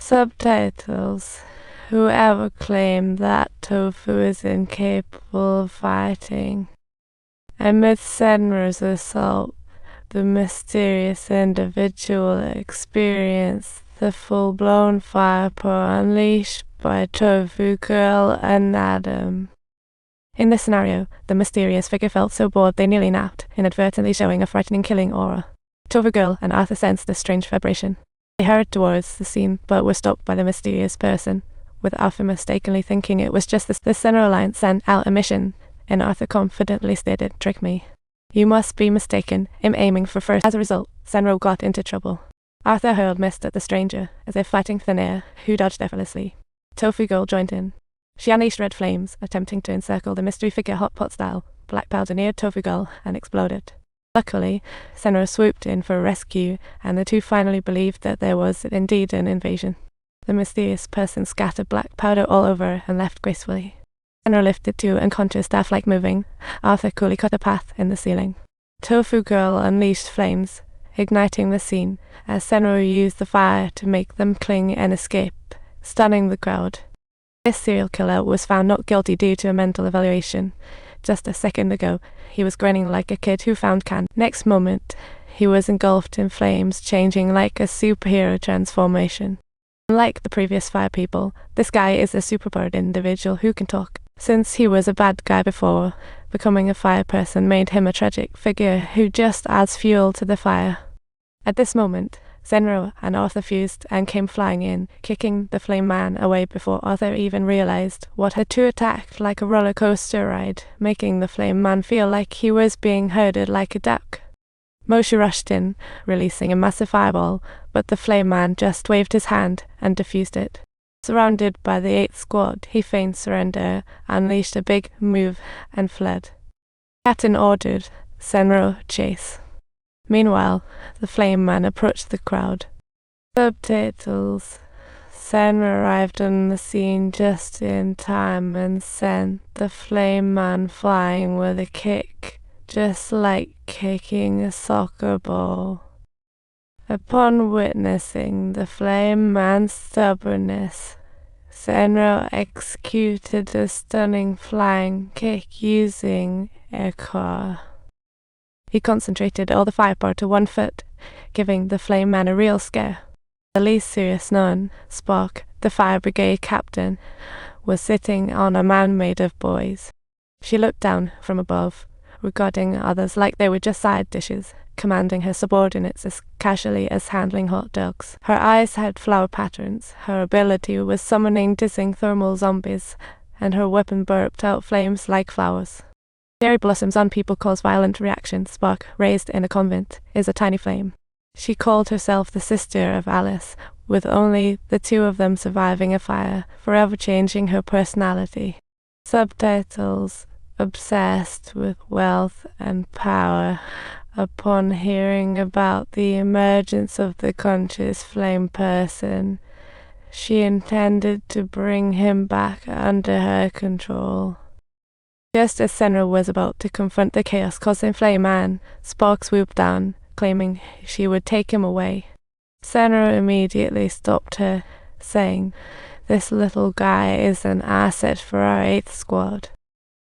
Subtitles. Whoever claimed that Tofu is incapable of fighting. Amid Senra's assault, the mysterious individual experienced the full-blown firepower unleashed by Tofu Girl and Adam. In this scenario, the mysterious figure felt so bored they nearly napped, inadvertently showing a frightening killing aura. Tofu Girl and Arthur sensed this strange vibration. They hurried towards the scene, but were stopped by the mysterious person, with Arthur mistakenly thinking it was just the Senra Alliance sent out a mission, and Arthur confidently stated, "Trick me. You must be mistaken. I'm aiming for first." As a result, Senra got into trouble. Arthur hurled mist at the stranger, as if fighting thin air, who dodged effortlessly. Tofu Girl joined in. She unleashed red flames, attempting to encircle the mystery figure hot pot style. Black powder neared Tofu Girl and exploded. Luckily, Senra swooped in for rescue, and the two finally believed that there was indeed an invasion. The mysterious person scattered black powder all over and left gracefully. Senra lifted two unconscious staff-like moving. Arthur coolly cut a path in the ceiling. Tofu Girl unleashed flames, igniting the scene, as Senra used the fire to make them cling and escape, stunning the crowd. This serial killer was found not guilty due to a mental evaluation. Just a second ago, he was grinning like a kid who found candy. Next moment, he was engulfed in flames, changing like a superhero transformation. Unlike the previous fire people, this guy is a superpowered individual who can talk. Since he was a bad guy before, becoming a fire person made him a tragic figure who just adds fuel to the fire. At this moment, Senra and Arthur fused and came flying in, kicking the flame man away before Arthur even realized what had to attack like a roller coaster ride, making the flame man feel like he was being herded like a duck. Moshe rushed in, releasing a massive fireball, but the flame man just waved his hand and defused it. Surrounded by the 8th squad, he feigned surrender, unleashed a big move, and fled. Captain ordered Senra chase. Meanwhile, the flame man approached the crowd. Subtitles. Senra arrived on the scene just in time and sent the flame man flying with a kick, just like kicking a soccer ball. Upon witnessing the flame man's stubbornness, Senra executed a stunning flying kick using a car. He concentrated all the firepower to one foot, giving the flame man a real scare. The least serious known, Spock, the fire brigade captain, was sitting on a mound made of boys. She looked down from above, regarding others like they were just side dishes, commanding her subordinates as casually as handling hot dogs. Her eyes had flower patterns, her ability was summoning dizzying thermal zombies, and her weapon burped out flames like flowers. Cherry blossoms on people cause violent reactions. Spock, raised in a convent, is a tiny flame. She called herself the sister of Alice, with only the two of them surviving a fire, forever changing her personality. Subtitles. Obsessed with wealth and power. Upon hearing about the emergence of the conscious flame person, she intended to bring him back under her control. Just as Senra was about to confront the chaos-causing flame man, Spock swooped down, claiming she would take him away. Senra immediately stopped her, saying, "This little guy is an asset for our 8th squad."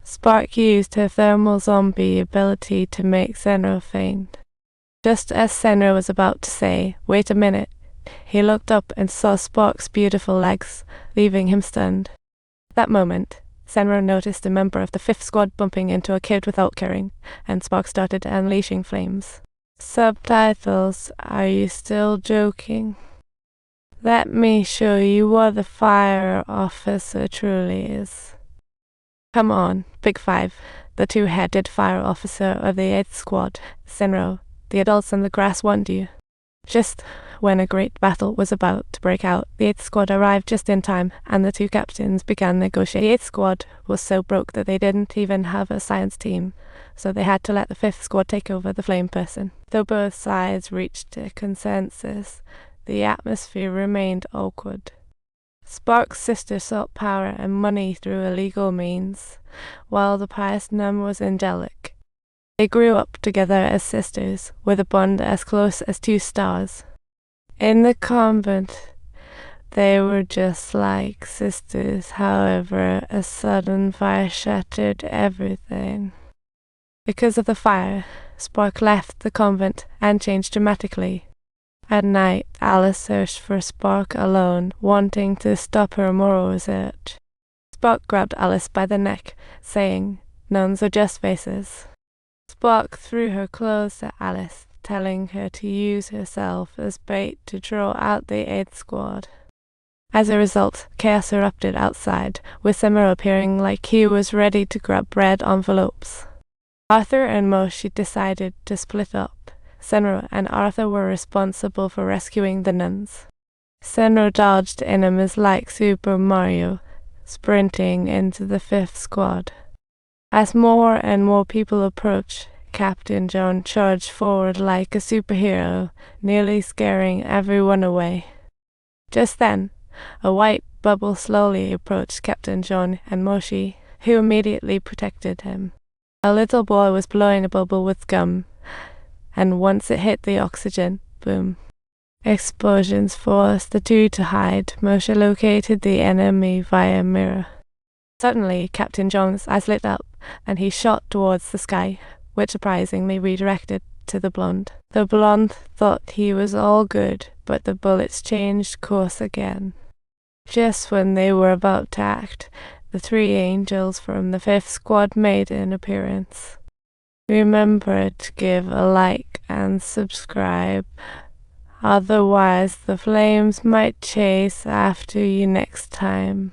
Spock used her thermal zombie ability to make Senra faint. Just as Senra was about to say, "Wait a minute," he looked up and saw Spock's beautiful legs, leaving him stunned. At that moment, Senra noticed a member of the 5th squad bumping into a kid without caring, and Spock started unleashing flames. Subtitles. Are you still joking? Let me show you what the fire officer truly is. Come on, Big Five, the two-headed fire officer of the 8th squad, Senra. The adults on the grass want you. Just when a great battle was about to break out, the 8th squad arrived just in time, and the two captains began negotiating. The 8th squad was so broke that they didn't even have a science team, so they had to let the 5th squad take over the flame person. Though both sides reached a consensus, the atmosphere remained awkward. Spock's sister sought power and money through illegal means, while the pious nun was angelic. They grew up together as sisters, with a bond as close as 2 stars. In the convent, They were just like sisters. However, a sudden fire shattered everything. Because of the fire, Spark left the convent and changed dramatically. At night, Alice searched for Spark alone, wanting to stop her moral research. Spark grabbed Alice by the neck, saying, "Nuns are just faces." Spark threw her clothes at Alice, telling her to use herself as bait to draw out the 8th squad. As a result, chaos erupted outside, with Senra appearing like he was ready to grab red envelopes. Arthur and Moshi decided to split up. Senra and Arthur were responsible for rescuing the nuns. Senra dodged enemies like Super Mario, sprinting into the 5th squad. As more and more people approached, Captain John charged forward like a superhero, nearly scaring everyone away. Just then, a white bubble slowly approached Captain John and Moshi, who immediately protected him. A little boy was blowing a bubble with gum, and once it hit the oxygen, boom. Explosions forced the two to hide. Moshi located the enemy via mirror. Suddenly, Captain John's eyes lit up, and he shot towards the sky, which surprisingly redirected to the blonde. The blonde thought he was all good, but the bullets changed course again. Just when they were about to act, the 3 angels from the 5th squad made an appearance. Remember to give a like and subscribe, otherwise the flames might chase after you next time.